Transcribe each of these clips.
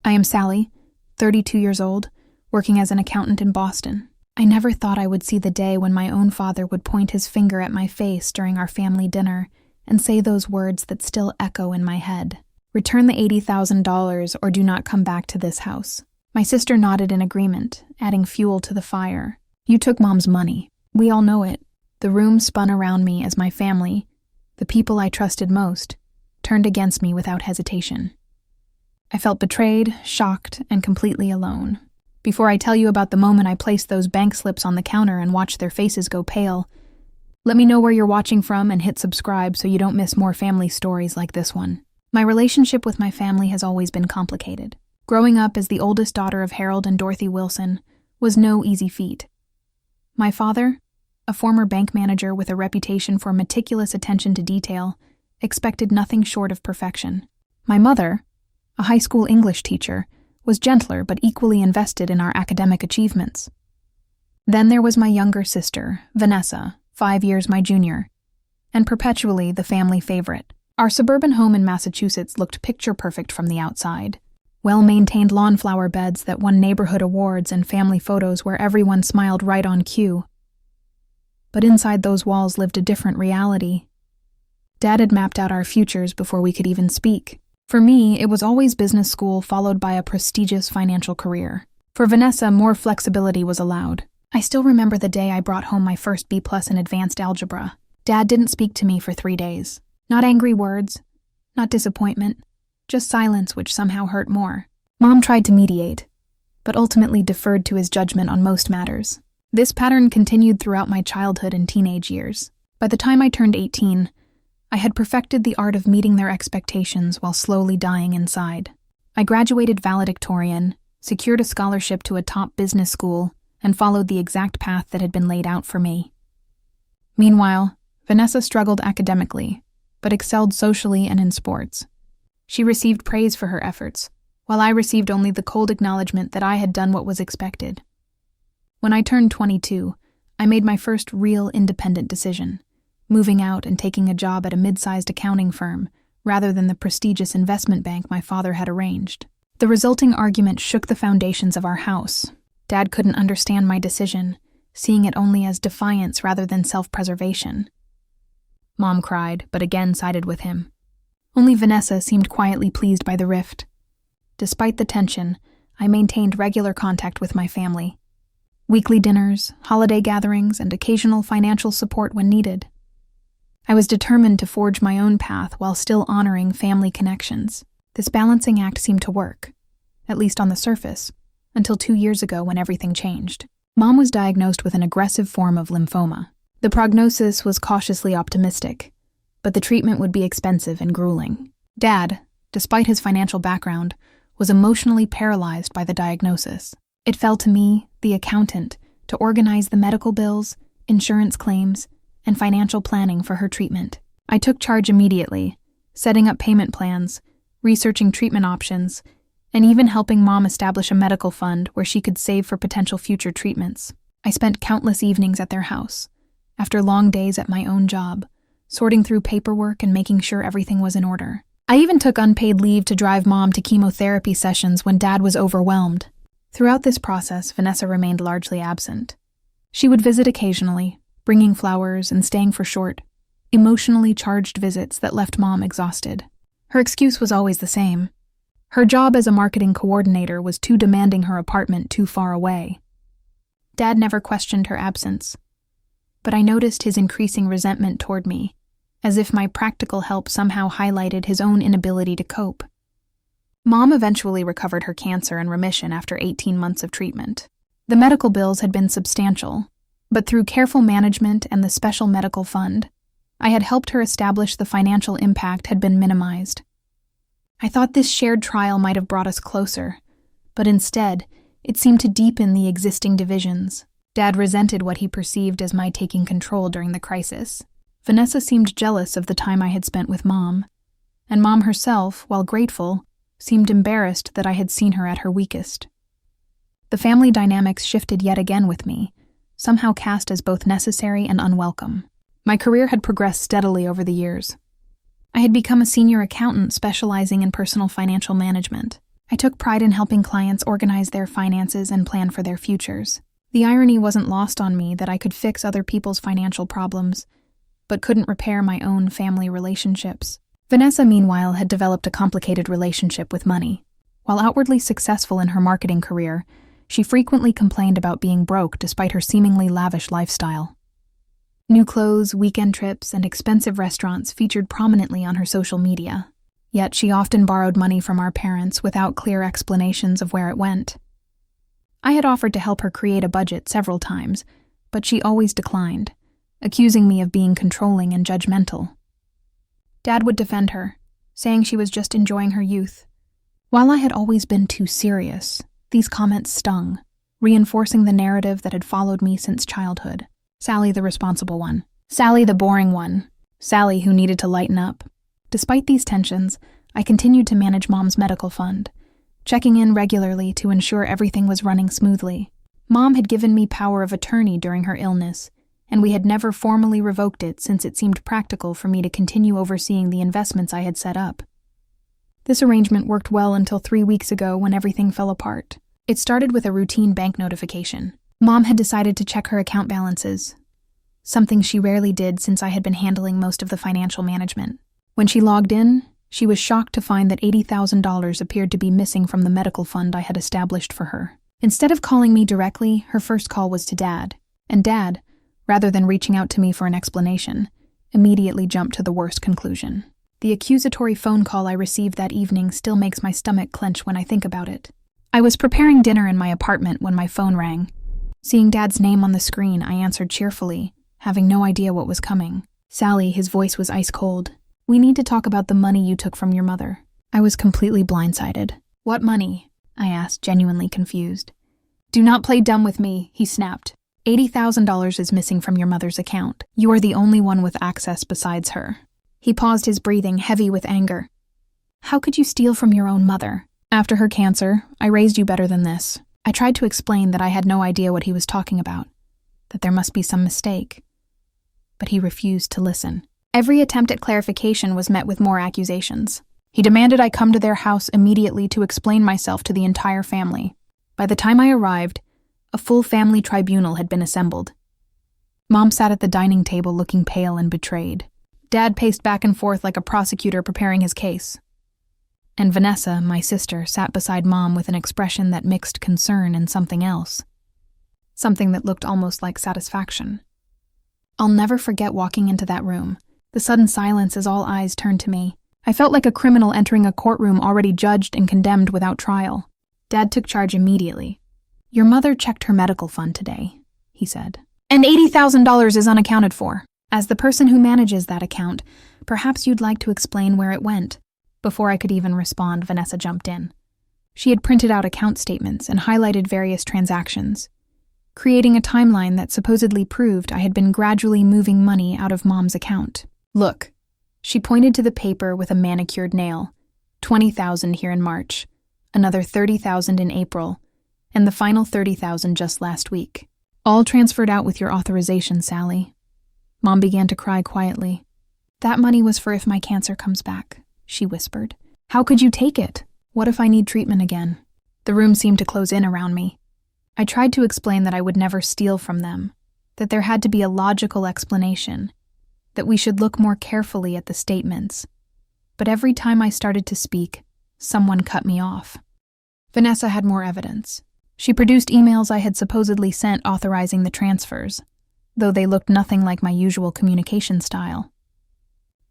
I am Sally, 32 years old, working as an accountant in Boston. I never thought I would see the day when my own father would point his finger at my face during our family dinner and say those words that still echo in my head. Return the $80,000 or do not come back to this house. My sister nodded in agreement, adding fuel to the fire. You took Mom's money. We all know it. The room spun around me as my family, the people I trusted most, turned against me without hesitation. I felt betrayed, shocked, and completely alone. Before I tell you about the moment I placed those bank slips on the counter and watched their faces go pale, let me know where you're watching from and hit subscribe so you don't miss more family stories like this one. My relationship with my family has always been complicated. Growing up as the oldest daughter of Harold and Dorothy Wilson was no easy feat. My father, a former bank manager with a reputation for meticulous attention to detail, expected nothing short of perfection. My mother, a high school English teacher, was gentler but equally invested in our academic achievements. Then there was my younger sister, Vanessa, 5 years my junior, and perpetually the family favorite. Our suburban home in Massachusetts looked picture-perfect from the outside. Well-maintained lawn flower beds that won neighborhood awards and family photos where everyone smiled right on cue. But inside those walls lived a different reality. Dad had mapped out our futures before we could even speak. For me, it was always business school followed by a prestigious financial career. For Vanessa, more flexibility was allowed. I still remember the day I brought home my first B+ in advanced algebra. Dad didn't speak to me for 3 days. Not angry words, not disappointment, just silence which somehow hurt more. Mom tried to mediate, but ultimately deferred to his judgment on most matters. This pattern continued throughout my childhood and teenage years. By the time I turned 18, I had perfected the art of meeting their expectations while slowly dying inside. I graduated valedictorian, secured a scholarship to a top business school, and followed the exact path that had been laid out for me. Meanwhile, Vanessa struggled academically, but excelled socially and in sports. She received praise for her efforts, while I received only the cold acknowledgement that I had done what was expected. When I turned 22, I made my first real independent decision, moving out and taking a job at a mid-sized accounting firm, rather than the prestigious investment bank my father had arranged. The resulting argument shook the foundations of our house. Dad couldn't understand my decision, seeing it only as defiance rather than self-preservation. Mom cried, but again sided with him. Only Vanessa seemed quietly pleased by the rift. Despite the tension, I maintained regular contact with my family. Weekly dinners, holiday gatherings, and occasional financial support when needed. I was determined to forge my own path while still honoring family connections. This balancing act seemed to work, at least on the surface, until 2 years ago when everything changed. Mom was diagnosed with an aggressive form of lymphoma. The prognosis was cautiously optimistic, but the treatment would be expensive and grueling. Dad, despite his financial background, was emotionally paralyzed by the diagnosis. It fell to me, the accountant, to organize the medical bills, insurance claims, and financial planning for her treatment. I took charge immediately, setting up payment plans, researching treatment options, and even helping Mom establish a medical fund where she could save for potential future treatments. I spent countless evenings at their house, after long days at my own job, sorting through paperwork and making sure everything was in order. I even took unpaid leave to drive Mom to chemotherapy sessions when Dad was overwhelmed. Throughout this process, Vanessa remained largely absent. She would visit occasionally, bringing flowers and staying for short, emotionally charged visits that left Mom exhausted. Her excuse was always the same. Her job as a marketing coordinator was too demanding, her apartment too far away. Dad never questioned her absence, but I noticed his increasing resentment toward me, as if my practical help somehow highlighted his own inability to cope. Mom eventually recovered her cancer in remission after 18 months of treatment. The medical bills had been substantial, but through careful management and the special medical fund, I had helped her establish the financial impact had been minimized. I thought this shared trial might have brought us closer, but instead, it seemed to deepen the existing divisions. Dad resented what he perceived as my taking control during the crisis. Vanessa seemed jealous of the time I had spent with Mom, and Mom herself, while grateful, seemed embarrassed that I had seen her at her weakest. The family dynamics shifted yet again with me, somehow cast as both necessary and unwelcome. My career had progressed steadily over the years. I had become a senior accountant specializing in personal financial management. I took pride in helping clients organize their finances and plan for their futures. The irony wasn't lost on me that I could fix other people's financial problems, but couldn't repair my own family relationships. Vanessa, meanwhile, had developed a complicated relationship with money. While outwardly successful in her marketing career, she frequently complained about being broke despite her seemingly lavish lifestyle. New clothes, weekend trips, and expensive restaurants featured prominently on her social media. Yet she often borrowed money from our parents without clear explanations of where it went. I had offered to help her create a budget several times, but she always declined, accusing me of being controlling and judgmental. Dad would defend her, saying she was just enjoying her youth. While I had always been too serious, these comments stung, reinforcing the narrative that had followed me since childhood. Sally the responsible one. Sally the boring one. Sally who needed to lighten up. Despite these tensions, I continued to manage Mom's medical fund, checking in regularly to ensure everything was running smoothly. Mom had given me power of attorney during her illness, and we had never formally revoked it since it seemed practical for me to continue overseeing the investments I had set up. This arrangement worked well until 3 weeks ago when everything fell apart. It started with a routine bank notification. Mom had decided to check her account balances, something she rarely did since I had been handling most of the financial management. When she logged in, she was shocked to find that $80,000 appeared to be missing from the medical fund I had established for her. Instead of calling me directly, her first call was to Dad, and Dad, rather than reaching out to me for an explanation, immediately jumped to the worst conclusion. The accusatory phone call I received that evening still makes my stomach clench when I think about it. I was preparing dinner in my apartment when my phone rang. Seeing Dad's name on the screen, I answered cheerfully, having no idea what was coming. Sally, his voice was ice cold. We need to talk about the money you took from your mother. I was completely blindsided. What money? I asked, genuinely confused. Do not play dumb with me, he snapped. $80,000 is missing from your mother's account. You are the only one with access besides her. He paused, his breathing heavy with anger. How could you steal from your own mother? After her cancer, I raised you better than this. I tried to explain that I had no idea what he was talking about, that there must be some mistake. But he refused to listen. Every attempt at clarification was met with more accusations. He demanded I come to their house immediately to explain myself to the entire family. By the time I arrived, a full family tribunal had been assembled. Mom sat at the dining table looking pale and betrayed. Dad paced back and forth like a prosecutor preparing his case. And Vanessa, my sister, sat beside Mom with an expression that mixed concern and something else. Something that looked almost like satisfaction. I'll never forget walking into that room, the sudden silence as all eyes turned to me. I felt like a criminal entering a courtroom already judged and condemned without trial. Dad took charge immediately. Your mother checked her medical fund today, he said. And $80,000 is unaccounted for. As the person who manages that account, perhaps you'd like to explain where it went. Before I could even respond, Vanessa jumped in. She had printed out account statements and highlighted various transactions, creating a timeline that supposedly proved I had been gradually moving money out of Mom's account. Look, she pointed to the paper with a manicured nail. $20,000 here in March, another $30,000 in April, and the final $30,000 just last week. All transferred out with your authorization, Sally. Mom began to cry quietly. That money was for if my cancer comes back, she whispered. How could you take it? What if I need treatment again? The room seemed to close in around me. I tried to explain that I would never steal from them, that there had to be a logical explanation, that we should look more carefully at the statements. But every time I started to speak, someone cut me off. Vanessa had more evidence. She produced emails I had supposedly sent authorizing the transfers, though they looked nothing like my usual communication style.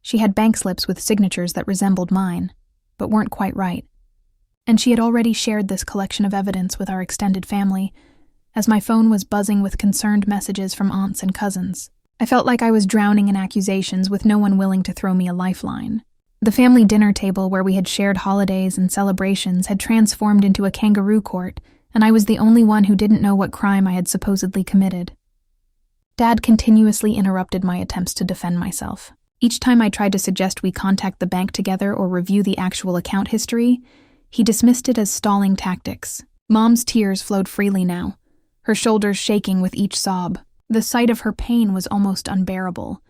She had bank slips with signatures that resembled mine, but weren't quite right. And she had already shared this collection of evidence with our extended family, as my phone was buzzing with concerned messages from aunts and cousins. I felt like I was drowning in accusations with no one willing to throw me a lifeline. The family dinner table where we had shared holidays and celebrations had transformed into a kangaroo court, and I was the only one who didn't know what crime I had supposedly committed. Dad continuously interrupted my attempts to defend myself. Each time I tried to suggest we contact the bank together or review the actual account history, he dismissed it as stalling tactics. Mom's tears flowed freely now, her shoulders shaking with each sob. The sight of her pain was almost unbearable,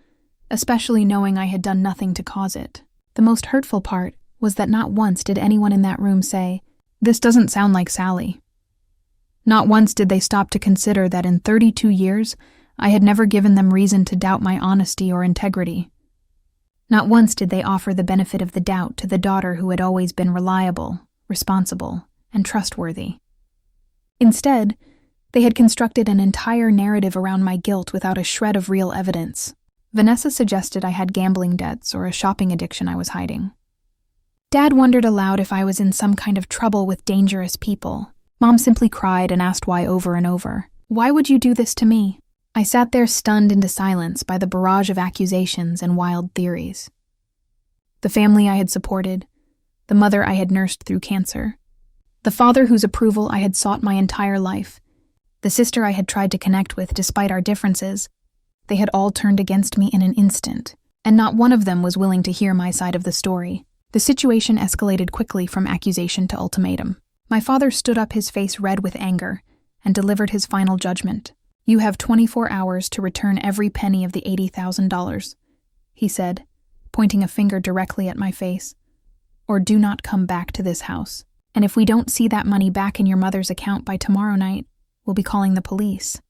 especially knowing I had done nothing to cause it. The most hurtful part was that not once did anyone in that room say, This doesn't sound like Sally. Not once did they stop to consider that in 32 years, I had never given them reason to doubt my honesty or integrity. Not once did they offer the benefit of the doubt to the daughter who had always been reliable, responsible, and trustworthy. Instead, they had constructed an entire narrative around my guilt without a shred of real evidence. Vanessa suggested I had gambling debts or a shopping addiction I was hiding. Dad wondered aloud if I was in some kind of trouble with dangerous people. Mom simply cried and asked why over and over. Why would you do this to me? I sat there stunned into silence by the barrage of accusations and wild theories. The family I had supported, the mother I had nursed through cancer, the father whose approval I had sought my entire life, the sister I had tried to connect with despite our differences, they had all turned against me in an instant, and not one of them was willing to hear my side of the story. The situation escalated quickly from accusation to ultimatum. My father stood up, his face red with anger, and delivered his final judgment. You have 24 hours to return every penny of the $80,000, he said, pointing a finger directly at my face. Or do not come back to this house. And if we don't see that money back in your mother's account by tomorrow night, we'll be calling the police.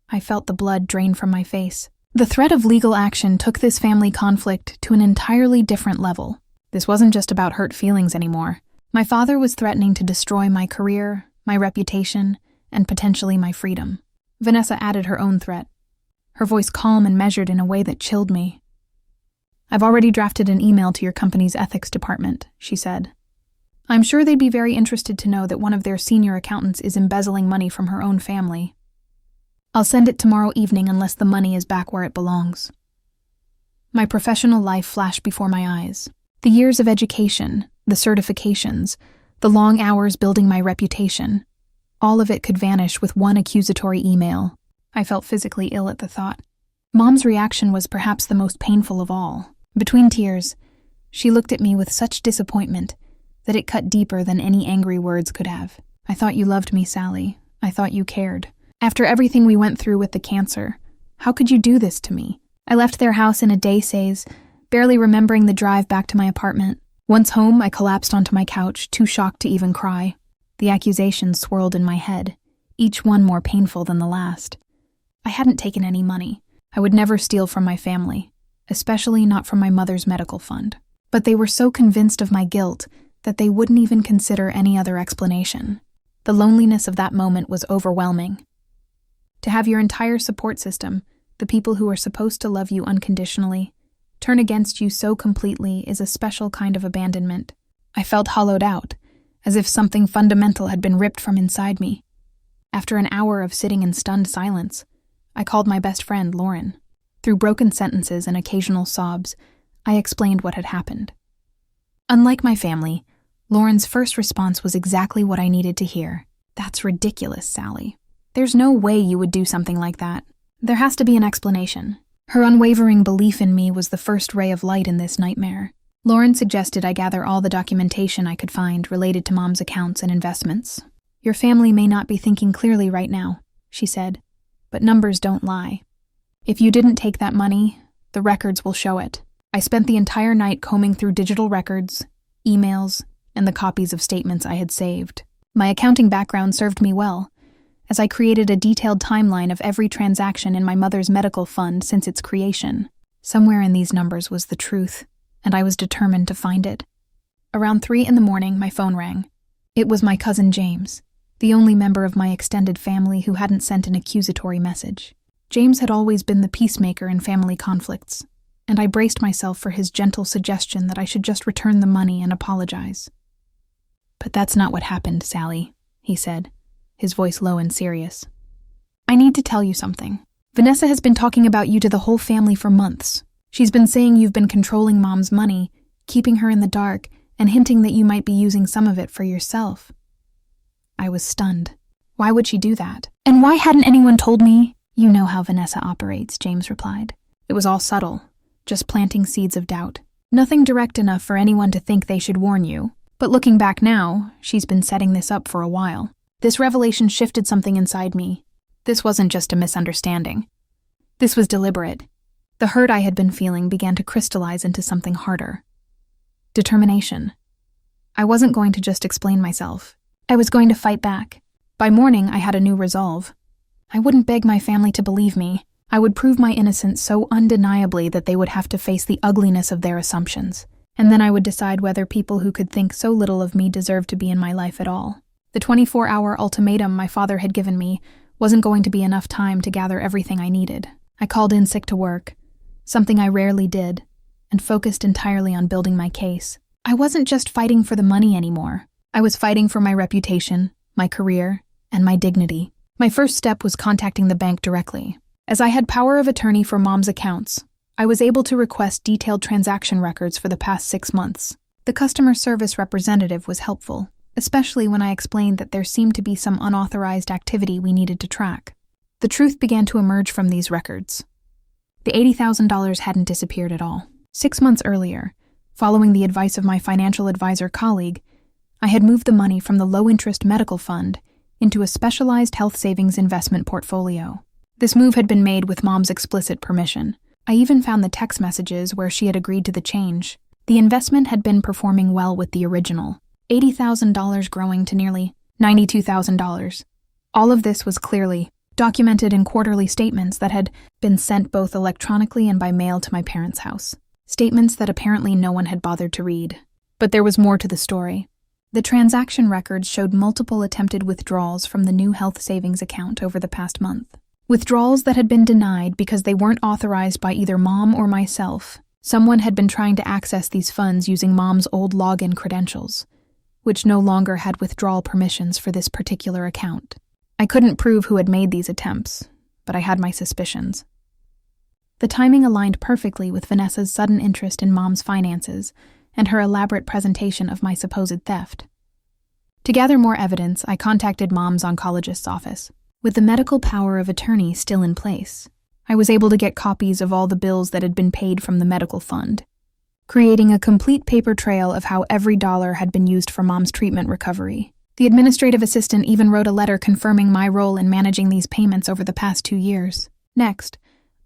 I felt the blood drain from my face. The threat of legal action took this family conflict to an entirely different level. This wasn't just about hurt feelings anymore. My father was threatening to destroy my career, my reputation, and potentially my freedom. Vanessa added her own threat, her voice calm and measured in a way that chilled me. I've already drafted an email to your company's ethics department, she said. I'm sure they'd be very interested to know that one of their senior accountants is embezzling money from her own family. I'll send it tomorrow evening unless the money is back where it belongs. My professional life flashed before my eyes. The years of education, the certifications, the long hours building my reputation, all of it could vanish with one accusatory email. I felt physically ill at the thought. Mom's reaction was perhaps the most painful of all. Between tears, she looked at me with such disappointment that it cut deeper than any angry words could have. I thought you loved me, Sally. I thought you cared. After everything we went through with the cancer, how could you do this to me? I left their house in a day-saze, barely remembering the drive back to my apartment. Once home, I collapsed onto my couch, too shocked to even cry. The accusations swirled in my head, each one more painful than the last. I hadn't taken any money. I would never steal from my family, especially not from my mother's medical fund. But they were so convinced of my guilt that they wouldn't even consider any other explanation. The loneliness of that moment was overwhelming. To have your entire support system, the people who are supposed to love you unconditionally, turn against you so completely is a special kind of abandonment. I felt hollowed out, as if something fundamental had been ripped from inside me. After an hour of sitting in stunned silence, I called my best friend, Lauren. Through broken sentences and occasional sobs, I explained what had happened. Unlike my family, Lauren's first response was exactly what I needed to hear. That's ridiculous, Sally. There's no way you would do something like that. There has to be an explanation. Her unwavering belief in me was the first ray of light in this nightmare. Lauren suggested I gather all the documentation I could find related to Mom's accounts and investments. Your family may not be thinking clearly right now, she said, but numbers don't lie. If you didn't take that money, the records will show it. I spent the entire night combing through digital records, emails, and the copies of statements I had saved. My accounting background served me well, as I created a detailed timeline of every transaction in my mother's medical fund since its creation. Somewhere in these numbers was the truth, and I was determined to find it. Around 3 a.m, my phone rang. It was my cousin James, the only member of my extended family who hadn't sent an accusatory message. James had always been the peacemaker in family conflicts, and I braced myself for his gentle suggestion that I should just return the money and apologize. But that's not what happened, Sally, he said, his voice low and serious. I need to tell you something. Vanessa has been talking about you to the whole family for months. She's been saying you've been controlling Mom's money, keeping her in the dark, and hinting that you might be using some of it for yourself. I was stunned. Why would she do that? And why hadn't anyone told me? You know how Vanessa operates, James replied. It was all subtle, just planting seeds of doubt. Nothing direct enough for anyone to think they should warn you. But looking back now, she's been setting this up for a while. This revelation shifted something inside me. This wasn't just a misunderstanding. This was deliberate. The hurt I had been feeling began to crystallize into something harder. Determination. I wasn't going to just explain myself. I was going to fight back. By morning, I had a new resolve. I wouldn't beg my family to believe me. I would prove my innocence so undeniably that they would have to face the ugliness of their assumptions. And then I would decide whether people who could think so little of me deserved to be in my life at all. The 24-hour ultimatum my father had given me wasn't going to be enough time to gather everything I needed. I called in sick to work, something I rarely did, and focused entirely on building my case. I wasn't just fighting for the money anymore. I was fighting for my reputation, my career, and my dignity. My first step was contacting the bank directly. As I had power of attorney for Mom's accounts, I was able to request detailed transaction records for the past 6 months. The customer service representative was helpful, especially when I explained that there seemed to be some unauthorized activity we needed to track. The truth began to emerge from these records. The $80,000 hadn't disappeared at all. 6 months earlier, following the advice of my financial advisor colleague, I had moved the money from the low-interest medical fund into a specialized health savings investment portfolio. This move had been made with Mom's explicit permission. I even found the text messages where she had agreed to the change. The investment had been performing well with the original, $80,000 growing to nearly $92,000. All of this was clearly documented in quarterly statements that had been sent both electronically and by mail to my parents' house. Statements that apparently no one had bothered to read. But there was more to the story. The transaction records showed multiple attempted withdrawals from the new health savings account over the past month. Withdrawals that had been denied because they weren't authorized by either Mom or myself. Someone had been trying to access these funds using Mom's old login credentials, which no longer had withdrawal permissions for this particular account. I couldn't prove who had made these attempts, but I had my suspicions. The timing aligned perfectly with Vanessa's sudden interest in Mom's finances and her elaborate presentation of my supposed theft. To gather more evidence, I contacted Mom's oncologist's office. With the medical power of attorney still in place, I was able to get copies of all the bills that had been paid from the medical fund, creating a complete paper trail of how every dollar had been used for Mom's treatment recovery. The administrative assistant even wrote a letter confirming my role in managing these payments over the past 2 years. Next,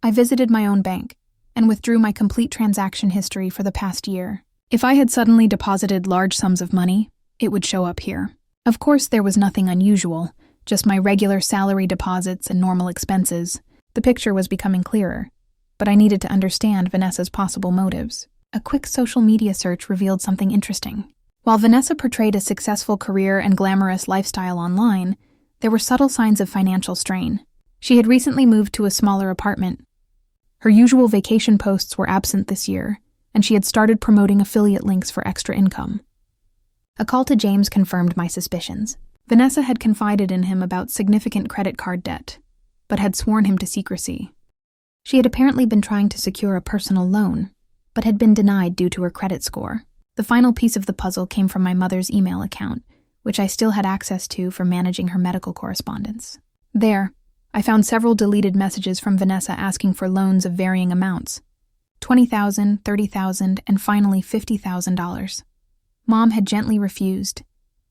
I visited my own bank and withdrew my complete transaction history for the past year. If I had suddenly deposited large sums of money, it would show up here. Of course, there was nothing unusual, just my regular salary deposits and normal expenses. The picture was becoming clearer, but I needed to understand Vanessa's possible motives. A quick social media search revealed something interesting. While Vanessa portrayed a successful career and glamorous lifestyle online, there were subtle signs of financial strain. She had recently moved to a smaller apartment. Her usual vacation posts were absent this year, and she had started promoting affiliate links for extra income. A call to James confirmed my suspicions. Vanessa had confided in him about significant credit card debt, but had sworn him to secrecy. She had apparently been trying to secure a personal loan, but had been denied due to her credit score. The final piece of the puzzle came from my mother's email account, which I still had access to for managing her medical correspondence. There, I found several deleted messages from Vanessa asking for loans of varying amounts, $20,000, $30,000, and finally $50,000. Mom had gently refused,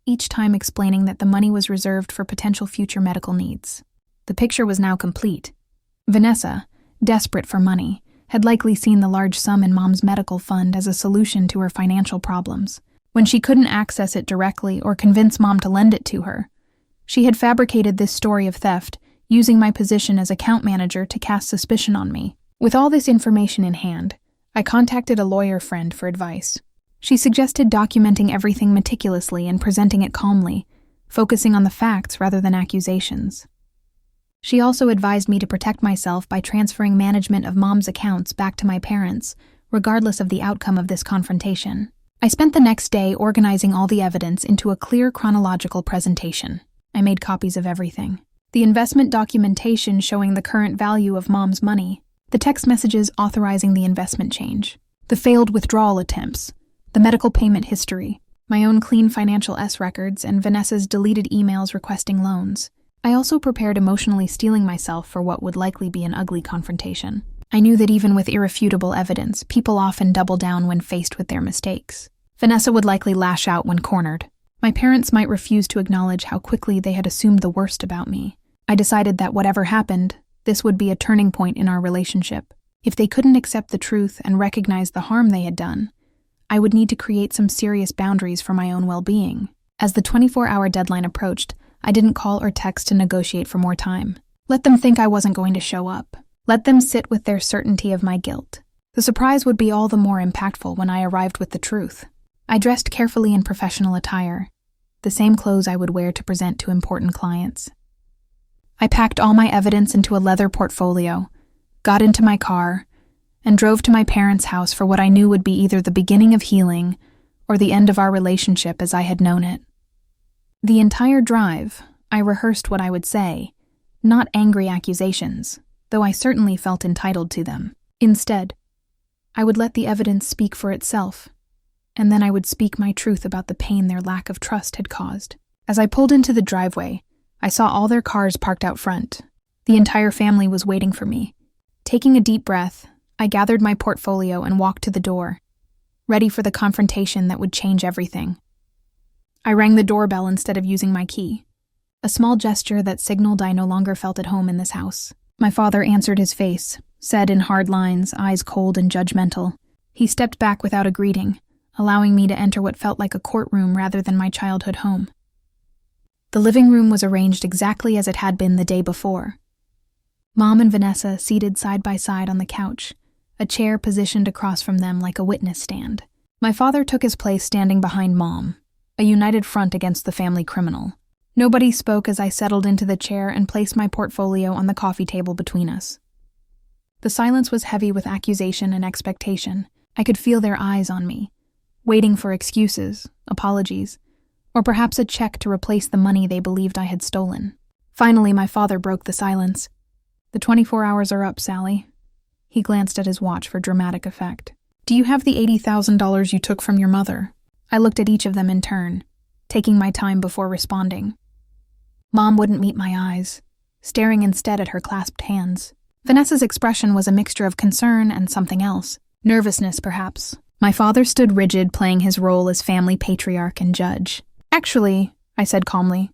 each time explaining that the money was reserved for potential future medical needs. The picture was now complete. Vanessa, desperate for money, had likely seen the large sum in Mom's medical fund as a solution to her financial problems. When she couldn't access it directly or convince Mom to lend it to her, she had fabricated this story of theft, using my position as account manager to cast suspicion on me. With all this information in hand, I contacted a lawyer friend for advice. She suggested documenting everything meticulously and presenting it calmly, focusing on the facts rather than accusations. She also advised me to protect myself by transferring management of Mom's accounts back to my parents, regardless of the outcome of this confrontation. I spent the next day organizing all the evidence into a clear chronological presentation. I made copies of everything. The investment documentation showing the current value of Mom's money, the text messages authorizing the investment change, the failed withdrawal attempts, the medical payment history, my own clean financial records, and Vanessa's deleted emails requesting loans. I also prepared emotionally steeling myself for what would likely be an ugly confrontation. I knew that even with irrefutable evidence, people often double down when faced with their mistakes. Vanessa would likely lash out when cornered. My parents might refuse to acknowledge how quickly they had assumed the worst about me. I decided that whatever happened, this would be a turning point in our relationship. If they couldn't accept the truth and recognize the harm they had done, I would need to create some serious boundaries for my own well-being. As the 24-hour deadline approached, I didn't call or text to negotiate for more time. Let them think I wasn't going to show up. Let them sit with their certainty of my guilt. The surprise would be all the more impactful when I arrived with the truth. I dressed carefully in professional attire, the same clothes I would wear to present to important clients. I packed all my evidence into a leather portfolio, got into my car, and drove to my parents' house for what I knew would be either the beginning of healing or the end of our relationship as I had known it. The entire drive, I rehearsed what I would say, not angry accusations, though I certainly felt entitled to them. Instead, I would let the evidence speak for itself, and then I would speak my truth about the pain their lack of trust had caused. As I pulled into the driveway, I saw all their cars parked out front. The entire family was waiting for me. Taking a deep breath, I gathered my portfolio and walked to the door, ready for the confrontation that would change everything. I rang the doorbell instead of using my key, a small gesture that signaled I no longer felt at home in this house. My father answered his face, said in hard lines, eyes cold and judgmental. He stepped back without a greeting, allowing me to enter what felt like a courtroom rather than my childhood home. The living room was arranged exactly as it had been the day before. Mom and Vanessa seated side by side on the couch, a chair positioned across from them like a witness stand. My father took his place standing behind Mom, a united front against the family criminal. Nobody spoke as I settled into the chair and placed my portfolio on the coffee table between us. The silence was heavy with accusation and expectation. I could feel their eyes on me, waiting for excuses, apologies, or perhaps a check to replace the money they believed I had stolen. Finally, my father broke the silence. "The 24 hours are up, Sally." He glanced at his watch for dramatic effect. "Do you have the $80,000 you took from your mother?" I looked at each of them in turn, taking my time before responding. Mom wouldn't meet my eyes, staring instead at her clasped hands. Vanessa's expression was a mixture of concern and something else. Nervousness, perhaps. My father stood rigid, playing his role as family patriarch and judge. "Actually," I said calmly,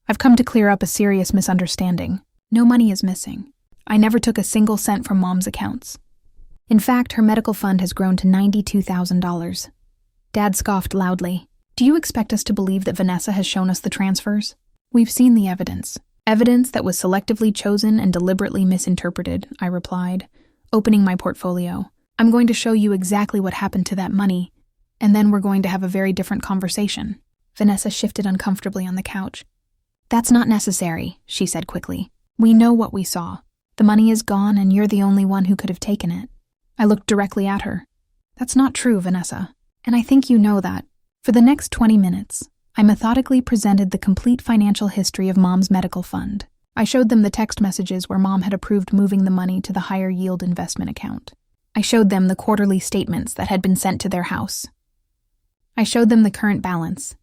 "I've come to clear up a serious misunderstanding. No money is missing. I never took a single cent from Mom's accounts. In fact, her medical fund has grown to $92,000. Dad scoffed loudly. "Do you expect us to believe that Vanessa has shown us the transfers? We've seen the evidence. Evidence that was selectively chosen and deliberately misinterpreted," I replied, opening my portfolio. "I'm going to show you exactly what happened to that money, and then we're going to have a very different conversation." Vanessa shifted uncomfortably on the couch. "That's not necessary," she said quickly. "We know what we saw. The money is gone and you're the only one who could have taken it." I looked directly at her. "That's not true, Vanessa, and I think you know that." For the next 20 minutes, I methodically presented the complete financial history of Mom's medical fund. I showed them the text messages where Mom had approved moving the money to the higher yield investment account. I showed them the quarterly statements that had been sent to their house. I showed them the current balance,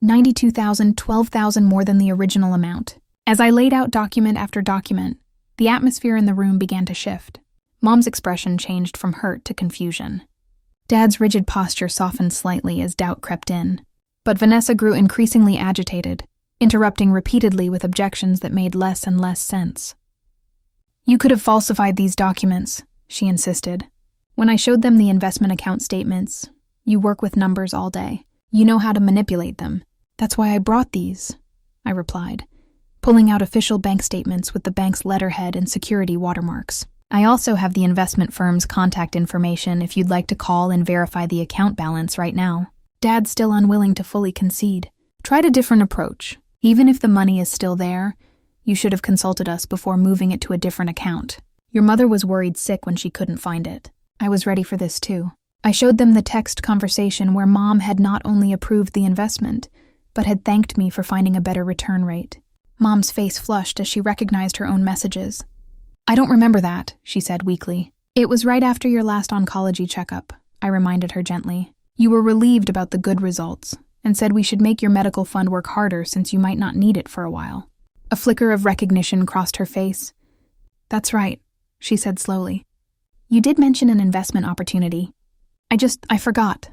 $92,000, $12,000 more than the original amount. As I laid out document after document, the atmosphere in the room began to shift. Mom's expression changed from hurt to confusion. Dad's rigid posture softened slightly as doubt crept in. But Vanessa grew increasingly agitated, interrupting repeatedly with objections that made less and less sense. "You could have falsified these documents," she insisted. "When I showed them the investment account statements, you work with numbers all day. You know how to manipulate them. That's why I brought these," I replied, pulling out official bank statements with the bank's letterhead and security watermarks. "I also have the investment firm's contact information if you'd like to call and verify the account balance right now." Dad's still unwilling to fully concede. "Tried a different approach. Even if the money is still there, you should have consulted us before moving it to a different account. Your mother was worried sick when she couldn't find it. I was ready for this too." I showed them the text conversation where Mom had not only approved the investment, but had thanked me for finding a better return rate. Mom's face flushed as she recognized her own messages. "I don't remember that," she said weakly. "It was right after your last oncology checkup," I reminded her gently. "You were relieved about the good results and said we should make your medical fund work harder since you might not need it for a while." A flicker of recognition crossed her face. "That's right," she said slowly. "You did mention an investment opportunity. I forgot."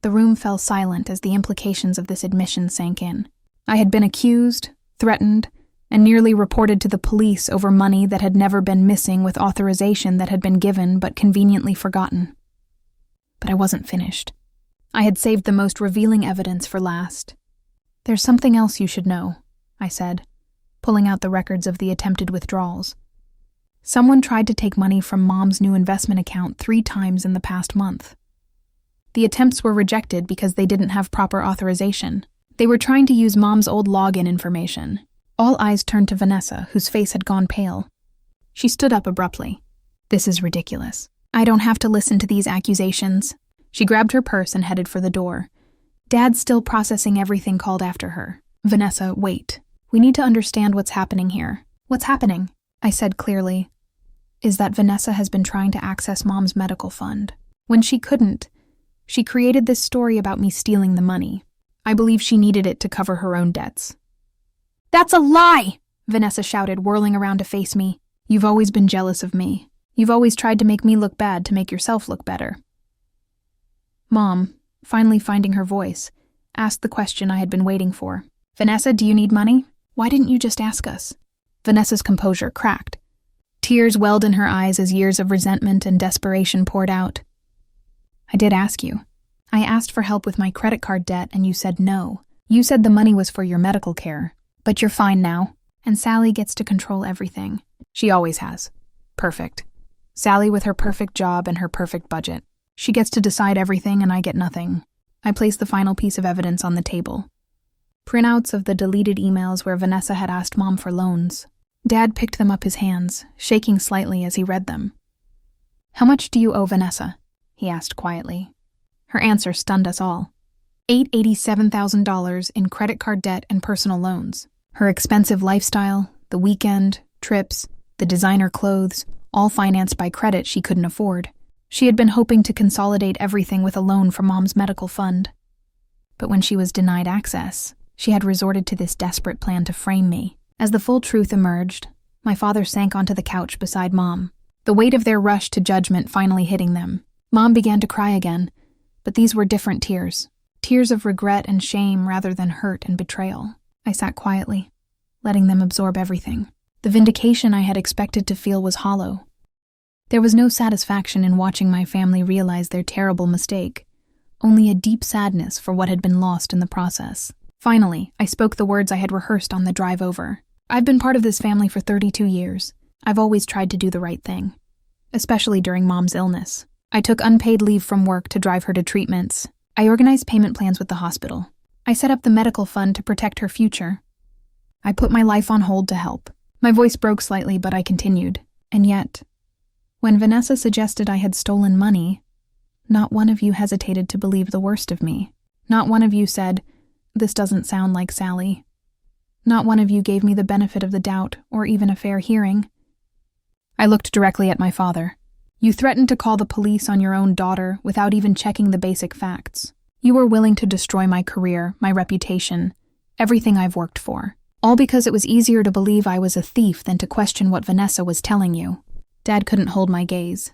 The room fell silent as the implications of this admission sank in. I had been accused, threatened, and nearly reported to the police over money that had never been missing with authorization that had been given but conveniently forgotten. But I wasn't finished. I had saved the most revealing evidence for last. "There's something else you should know," I said, pulling out the records of the attempted withdrawals. "Someone tried to take money from Mom's new investment account 3 times in the past month. The attempts were rejected because they didn't have proper authorization. They were trying to use Mom's old login information." All eyes turned to Vanessa, whose face had gone pale. She stood up abruptly. "This is ridiculous. I don't have to listen to these accusations." She grabbed her purse and headed for the door. "Dad's still processing everything called after her." "Vanessa, wait. We need to understand what's happening here." "What's happening?" I said clearly. "Is that Vanessa has been trying to access Mom's medical fund. When she couldn't, she created this story about me stealing the money. I believe she needed it to cover her own debts." "That's a lie!" Vanessa shouted, whirling around to face me. "You've always been jealous of me. You've always tried to make me look bad to make yourself look better." Mom, finally finding her voice, asked the question I had been waiting for. "Vanessa, do you need money? Why didn't you just ask us?" Vanessa's composure cracked. Tears welled in her eyes as years of resentment and desperation poured out. "I did ask you. I asked for help with my credit card debt and you said no. You said the money was for your medical care. But you're fine now, and Sally gets to control everything. She always has. Perfect. Sally with her perfect job and her perfect budget. She gets to decide everything and I get nothing." I placed the final piece of evidence on the table. Printouts of the deleted emails where Vanessa had asked Mom for loans. Dad picked them up his hands, shaking slightly as he read them. "How much do you owe Vanessa?" he asked quietly. Her answer stunned us all. $887,000 in credit card debt and personal loans. Her expensive lifestyle, the weekend, trips, the designer clothes, all financed by credit she couldn't afford. She had been hoping to consolidate everything with a loan from Mom's medical fund. But when she was denied access, she had resorted to this desperate plan to frame me. As the full truth emerged, my father sank onto the couch beside Mom, the weight of their rush to judgment finally hitting them. Mom began to cry again, but these were different tears. Tears of regret and shame rather than hurt and betrayal. I sat quietly, letting them absorb everything. The vindication I had expected to feel was hollow. There was no satisfaction in watching my family realize their terrible mistake, only a deep sadness for what had been lost in the process. Finally, I spoke the words I had rehearsed on the drive over. "I've been part of this family for 32 years. I've always tried to do the right thing, especially during Mom's illness. I took unpaid leave from work to drive her to treatments. I organized payment plans with the hospital. I set up the medical fund to protect her future. I put my life on hold to help." My voice broke slightly, but I continued. "And yet, when Vanessa suggested I had stolen money, not one of you hesitated to believe the worst of me. Not one of you said, 'This doesn't sound like Sally.' Not one of you gave me the benefit of the doubt or even a fair hearing." I looked directly at my father. "You threatened to call the police on your own daughter without even checking the basic facts. You were willing to destroy my career, my reputation, everything I've worked for. All because it was easier to believe I was a thief than to question what Vanessa was telling you." Dad couldn't hold my gaze.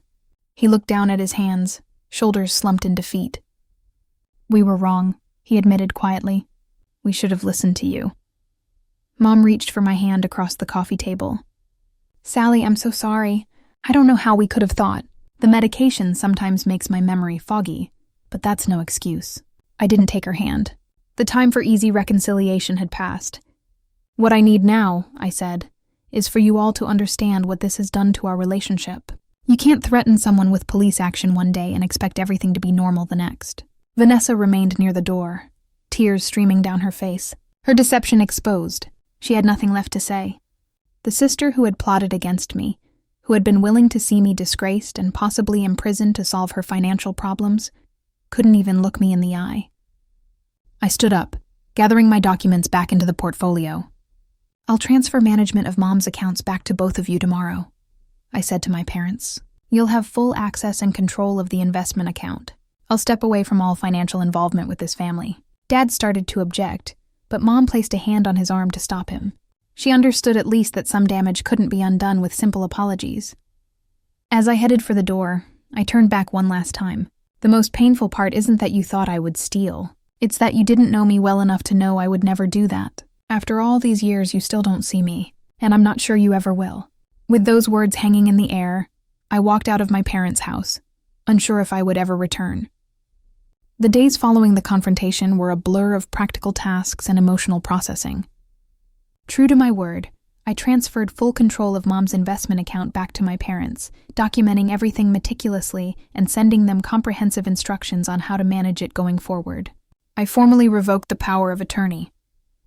He looked down at his hands, shoulders slumped in defeat. "We were wrong," he admitted quietly. "We should have listened to you." Mom reached for my hand across the coffee table. "Sally, I'm so sorry. I don't know how we could have thought. The medication sometimes makes my memory foggy, but that's no excuse." I didn't take her hand. The time for easy reconciliation had passed. "What I need now," I said, "is for you all to understand what this has done to our relationship. You can't threaten someone with police action one day and expect everything to be normal the next." Vanessa remained near the door, tears streaming down her face. Her deception exposed. She had nothing left to say. The sister who had plotted against me, who had been willing to see me disgraced and possibly imprisoned to solve her financial problems, couldn't even look me in the eye. I stood up, gathering my documents back into the portfolio. "I'll transfer management of Mom's accounts back to both of you tomorrow," I said to my parents. "You'll have full access and control of the investment account. I'll step away from all financial involvement with this family." Dad started to object, but Mom placed a hand on his arm to stop him. She understood at least that some damage couldn't be undone with simple apologies. As I headed for the door, I turned back one last time. "The most painful part isn't that you thought I would steal. It's that you didn't know me well enough to know I would never do that. After all these years, you still don't see me, and I'm not sure you ever will." With those words hanging in the air, I walked out of my parents' house, unsure if I would ever return. The days following the confrontation were a blur of practical tasks and emotional processing. True to my word, I transferred full control of Mom's investment account back to my parents, documenting everything meticulously and sending them comprehensive instructions on how to manage it going forward. I formally revoked the power of attorney,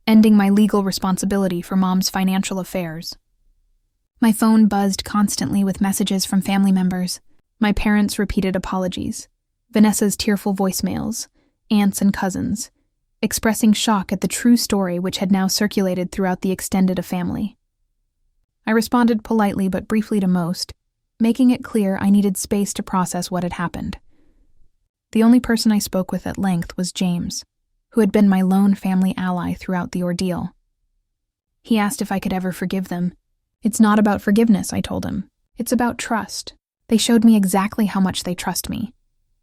ending my legal responsibility for Mom's financial affairs. My phone buzzed constantly with messages from family members, my parents' repeated apologies, Vanessa's tearful voicemails, aunts and cousins, expressing shock at the true story which had now circulated throughout the extended family. I responded politely but briefly to most, making it clear I needed space to process what had happened. The only person I spoke with at length was James, who had been my lone family ally throughout the ordeal. He asked if I could ever forgive them. It's not about forgiveness, I told him. It's about trust. They showed me exactly how much they trust me,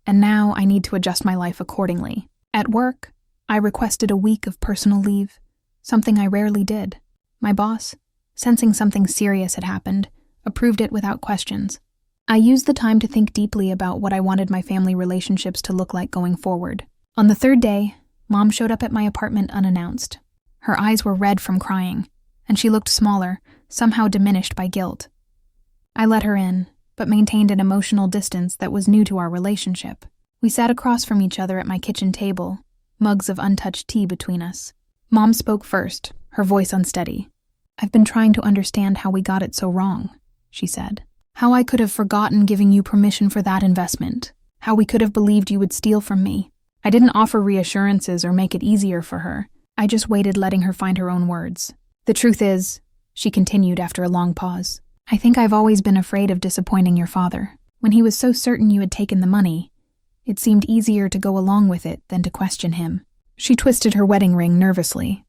and now I need to adjust my life accordingly. At work, I requested a week of personal leave, something I rarely did. My boss, sensing something serious had happened, approved it without questions. I used the time to think deeply about what I wanted my family relationships to look like going forward. On the third day, Mom showed up at my apartment unannounced. Her eyes were red from crying, and she looked smaller, somehow diminished by guilt. I let her in, but maintained an emotional distance that was new to our relationship. We sat across from each other at my kitchen table, mugs of untouched tea between us. Mom spoke first, her voice unsteady. "I've been trying to understand how we got it so wrong," she said. "How I could have forgotten giving you permission for that investment. How we could have believed you would steal from me. I didn't offer reassurances or make it easier for her. I just waited, letting her find her own words. The truth is," she continued after a long pause, "I think I've always been afraid of disappointing your father. When he was so certain you had taken the money, it seemed easier to go along with it than to question him." She twisted her wedding ring nervously.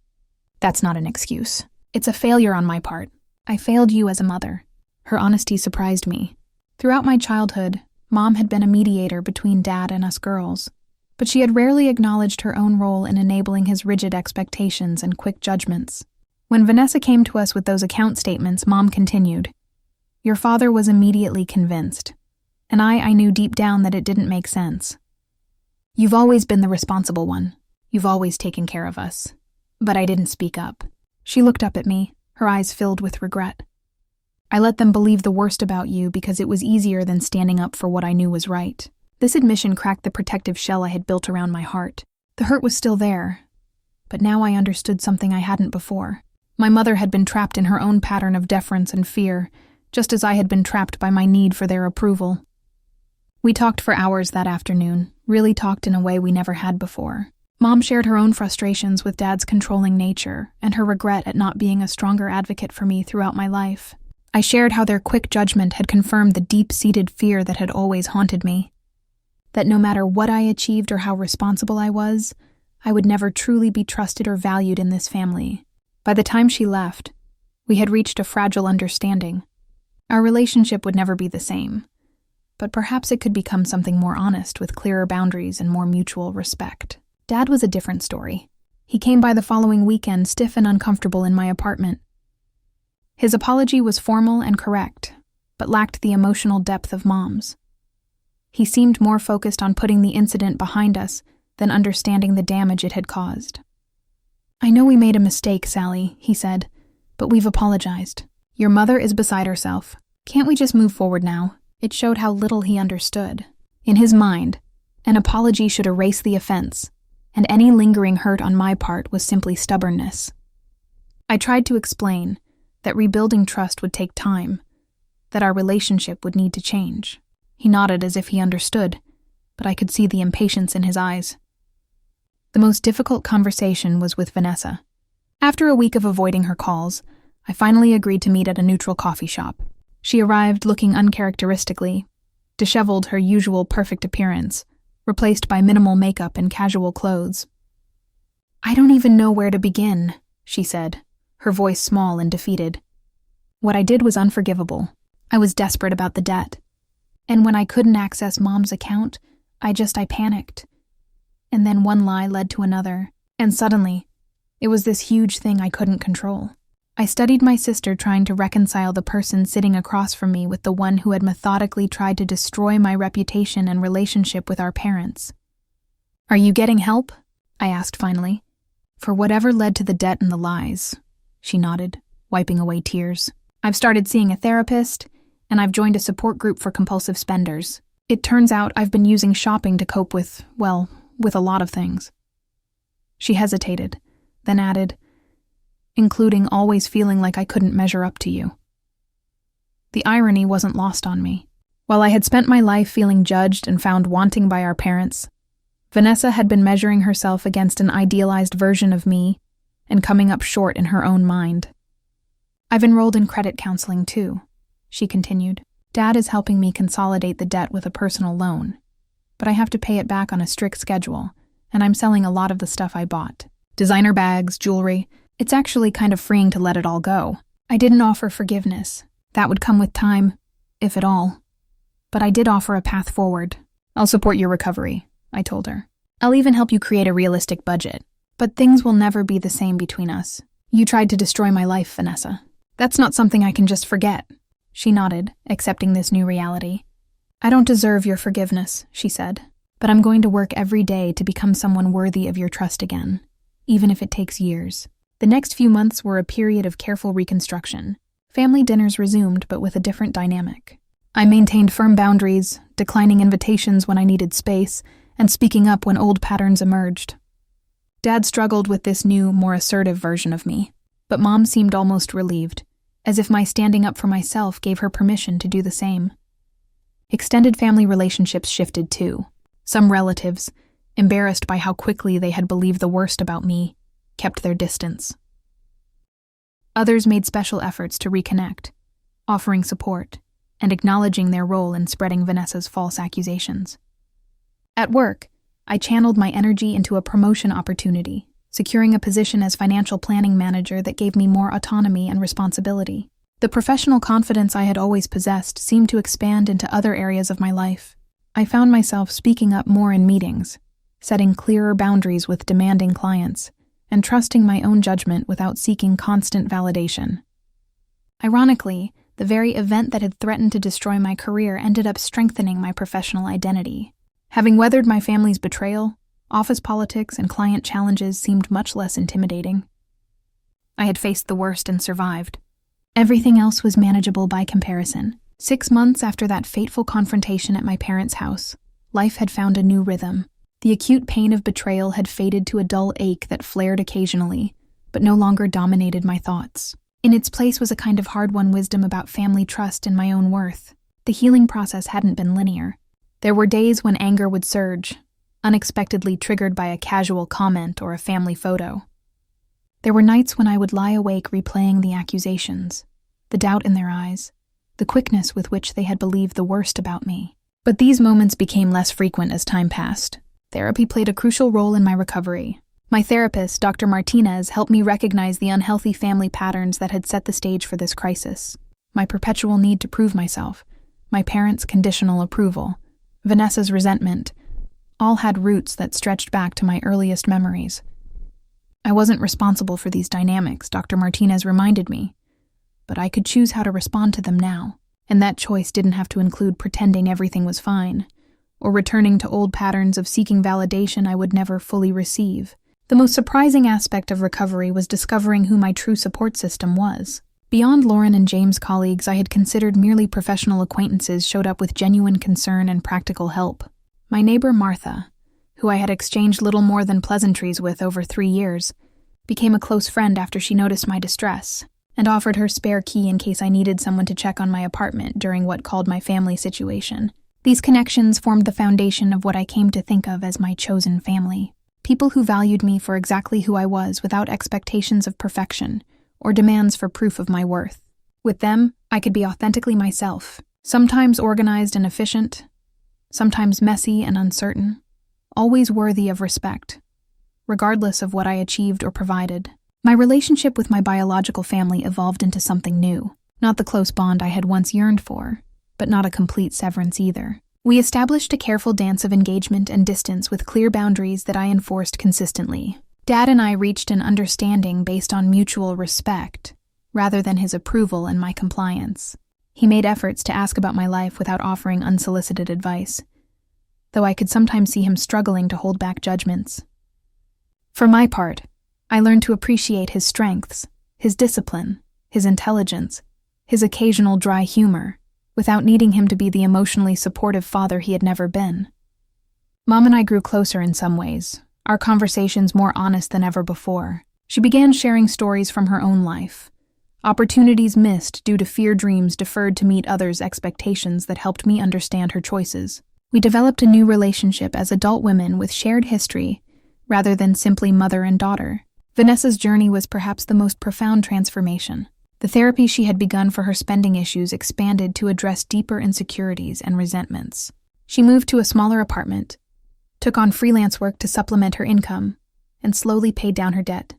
"That's not an excuse. It's a failure on my part. I failed you as a mother." Her honesty surprised me. Throughout my childhood, Mom had been a mediator between Dad and us girls, but she had rarely acknowledged her own role in enabling his rigid expectations and quick judgments. When Vanessa came to us with those account statements, Mom continued, "Your father was immediately convinced, and I knew deep down that it didn't make sense. You've always been the responsible one. You've always taken care of us." But I didn't speak up. She looked up at me, her eyes filled with regret. "I let them believe the worst about you because it was easier than standing up for what I knew was right." This admission cracked the protective shell I had built around my heart. The hurt was still there, but now I understood something I hadn't before. My mother had been trapped in her own pattern of deference and fear, just as I had been trapped by my need for their approval. We talked for hours that afternoon, really talked in a way we never had before. Mom shared her own frustrations with Dad's controlling nature and her regret at not being a stronger advocate for me throughout my life. I shared how their quick judgment had confirmed the deep-seated fear that had always haunted me. That no matter what I achieved or how responsible I was, I would never truly be trusted or valued in this family. By the time she left, we had reached a fragile understanding. Our relationship would never be the same, but perhaps it could become something more honest with clearer boundaries and more mutual respect. Dad was a different story. He came by the following weekend, stiff and uncomfortable, in my apartment. His apology was formal and correct, but lacked the emotional depth of Mom's. He seemed more focused on putting the incident behind us than understanding the damage it had caused. "I know we made a mistake, Sally," he said, "but we've apologized. Your mother is beside herself. Can't we just move forward now?" It showed how little he understood. In his mind, an apology should erase the offense, and any lingering hurt on my part was simply stubbornness. I tried to explain that rebuilding trust would take time, that our relationship would need to change. He nodded as if he understood, but I could see the impatience in his eyes. The most difficult conversation was with Vanessa. After a week of avoiding her calls, I finally agreed to meet at a neutral coffee shop. She arrived looking uncharacteristically, disheveled, her usual perfect appearance, replaced by minimal makeup and casual clothes. "I don't even know where to begin," she said, her voice small and defeated. What I did was unforgivable. I was desperate about the debt. And when I couldn't access Mom's account, I panicked. And then one lie led to another, and suddenly, it was this huge thing I couldn't control. I studied my sister trying to reconcile the person sitting across from me with the one who had methodically tried to destroy my reputation and relationship with our parents. Are you getting help? I asked finally. For whatever led to the debt and the lies. She nodded, wiping away tears. I've started seeing a therapist, and I've joined a support group for compulsive spenders. It turns out I've been using shopping to cope with a lot of things. She hesitated, then added, including always feeling like I couldn't measure up to you. The irony wasn't lost on me. While I had spent my life feeling judged and found wanting by our parents, Vanessa had been measuring herself against an idealized version of me and coming up short in her own mind. I've enrolled in credit counseling too, she continued. Dad is helping me consolidate the debt with a personal loan, but I have to pay it back on a strict schedule, and I'm selling a lot of the stuff I bought. Designer bags, jewelry. It's actually kind of freeing to let it all go. I didn't offer forgiveness. That would come with time, if at all. But I did offer a path forward. I'll support your recovery, I told her. I'll even help you create a realistic budget. But things will never be the same between us. You tried to destroy my life, Vanessa. That's not something I can just forget. She nodded, accepting this new reality. I don't deserve your forgiveness, she said, but I'm going to work every day to become someone worthy of your trust again, even if it takes years. The next few months were a period of careful reconstruction. Family dinners resumed, but with a different dynamic. I maintained firm boundaries, declining invitations when I needed space, and speaking up when old patterns emerged. Dad struggled with this new, more assertive version of me, but Mom seemed almost relieved, as if my standing up for myself gave her permission to do the same. Extended family relationships shifted too. Some relatives, embarrassed by how quickly they had believed the worst about me, kept their distance. Others made special efforts to reconnect, offering support and acknowledging their role in spreading Vanessa's false accusations. At work, I channeled my energy into a promotion opportunity, securing a position as financial planning manager that gave me more autonomy and responsibility. The professional confidence I had always possessed seemed to expand into other areas of my life. I found myself speaking up more in meetings, setting clearer boundaries with demanding clients, and trusting my own judgment without seeking constant validation. Ironically, the very event that had threatened to destroy my career ended up strengthening my professional identity. Having weathered my family's betrayal, office politics and client challenges seemed much less intimidating. I had faced the worst and survived. Everything else was manageable by comparison. 6 months after that fateful confrontation at my parents' house, life had found a new rhythm. The acute pain of betrayal had faded to a dull ache that flared occasionally, but no longer dominated my thoughts. In its place was a kind of hard-won wisdom about family trust and my own worth. The healing process hadn't been linear. There were days when anger would surge, unexpectedly triggered by a casual comment or a family photo. There were nights when I would lie awake replaying the accusations, the doubt in their eyes, the quickness with which they had believed the worst about me. But these moments became less frequent as time passed. Therapy played a crucial role in my recovery. My therapist, Dr. Martinez, helped me recognize the unhealthy family patterns that had set the stage for this crisis. My perpetual need to prove myself, my parents' conditional approval, Vanessa's resentment, all had roots that stretched back to my earliest memories. I wasn't responsible for these dynamics, Dr. Martinez reminded me, but I could choose how to respond to them now, and that choice didn't have to include pretending everything was fine, or returning to old patterns of seeking validation I would never fully receive. The most surprising aspect of recovery was discovering who my true support system was. Beyond Lauren and James' colleagues I had considered merely professional acquaintances showed up with genuine concern and practical help. My neighbor Martha, who I had exchanged little more than pleasantries with over 3 years, became a close friend after she noticed my distress, and offered her spare key in case I needed someone to check on my apartment during what called my family situation. These connections formed the foundation of what I came to think of as my chosen family. People who valued me for exactly who I was without expectations of perfection or demands for proof of my worth. With them, I could be authentically myself, sometimes organized and efficient, sometimes messy and uncertain, always worthy of respect, regardless of what I achieved or provided. My relationship with my biological family evolved into something new, not the close bond I had once yearned for, but not a complete severance either. We established a careful dance of engagement and distance with clear boundaries that I enforced consistently. Dad and I reached an understanding based on mutual respect, rather than his approval and my compliance. He made efforts to ask about my life without offering unsolicited advice. though I could sometimes see him struggling to hold back judgments. For my part, I learned to appreciate his strengths, his discipline, his intelligence, his occasional dry humor, without needing him to be the emotionally supportive father he had never been. Mom and I grew closer in some ways, our conversations more honest than ever before. She began sharing stories from her own life, opportunities missed due to fear dreams deferred to meet others' expectations that helped me understand her choices. We developed a new relationship as adult women with shared history, rather than simply mother and daughter. Vanessa's journey was perhaps the most profound transformation. The therapy she had begun for her spending issues expanded to address deeper insecurities and resentments. She moved to a smaller apartment, took on freelance work to supplement her income, and slowly paid down her debt.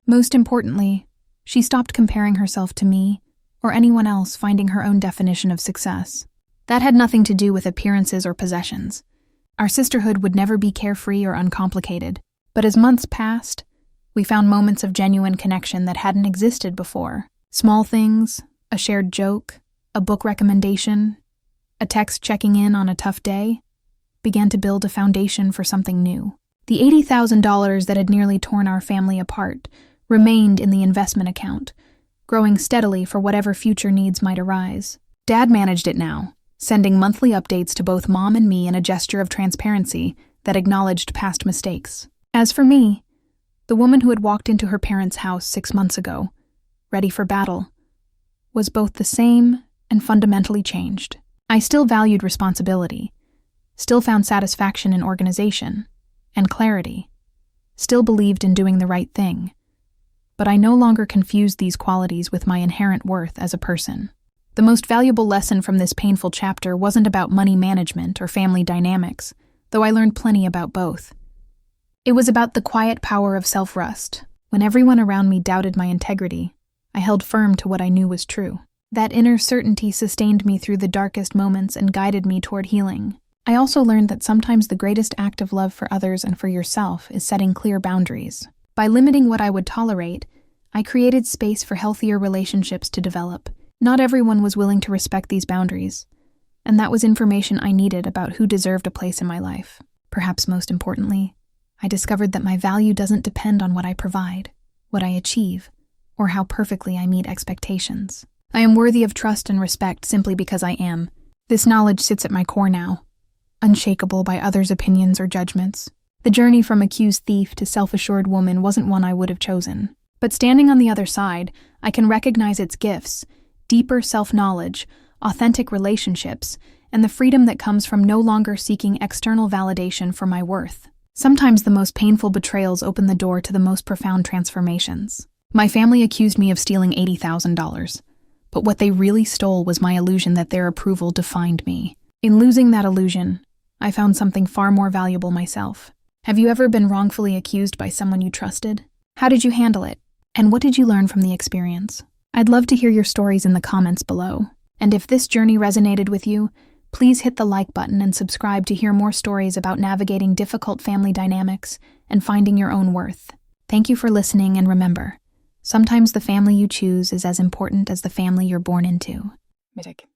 Most importantly, she stopped comparing herself to me or anyone else, finding her own definition of success. That had nothing to do with appearances or possessions. Our sisterhood would never be carefree or uncomplicated, but as months passed, we found moments of genuine connection that hadn't existed before. Small things, a shared joke, a book recommendation, a text checking in on a tough day, began to build a foundation for something new. The $80,000 that had nearly torn our family apart remained in the investment account, growing steadily for whatever future needs might arise. Dad managed it now, sending monthly updates to both Mom and me in a gesture of transparency that acknowledged past mistakes. As for me, the woman who had walked into her parents' house 6 months ago, ready for battle, was both the same and fundamentally changed. I still valued responsibility, still found satisfaction in organization and clarity, still believed in doing the right thing, but I no longer confused these qualities with my inherent worth as a person. The most valuable lesson from this painful chapter wasn't about money management or family dynamics, though I learned plenty about both. It was about the quiet power of self-trust. When everyone around me doubted my integrity, I held firm to what I knew was true. That inner certainty sustained me through the darkest moments and guided me toward healing. I also learned that sometimes the greatest act of love for others and for yourself is setting clear boundaries. By limiting what I would tolerate, I created space for healthier relationships to develop. Not everyone was willing to respect these boundaries, and that was information I needed about who deserved a place in my life. Perhaps most importantly, I discovered that my value doesn't depend on what I provide, what I achieve, or how perfectly I meet expectations. I am worthy of trust and respect simply because I am. This knowledge sits at my core now, unshakable by others' opinions or judgments. The journey from accused thief to self-assured woman wasn't one I would have chosen. But standing on the other side, I can recognize its gifts: deeper self-knowledge, authentic relationships, and the freedom that comes from no longer seeking external validation for my worth. Sometimes the most painful betrayals open the door to the most profound transformations. My family accused me of stealing $80,000, but what they really stole was my illusion that their approval defined me. In losing that illusion, I found something far more valuable myself. Have you ever been wrongfully accused by someone you trusted? How did you handle it? And what did you learn from the experience? I'd love to hear your stories in the comments below. And if this journey resonated with you, please hit the like button and subscribe to hear more stories about navigating difficult family dynamics and finding your own worth. Thank you for listening, and remember, sometimes the family you choose is as important as the family you're born into. Music.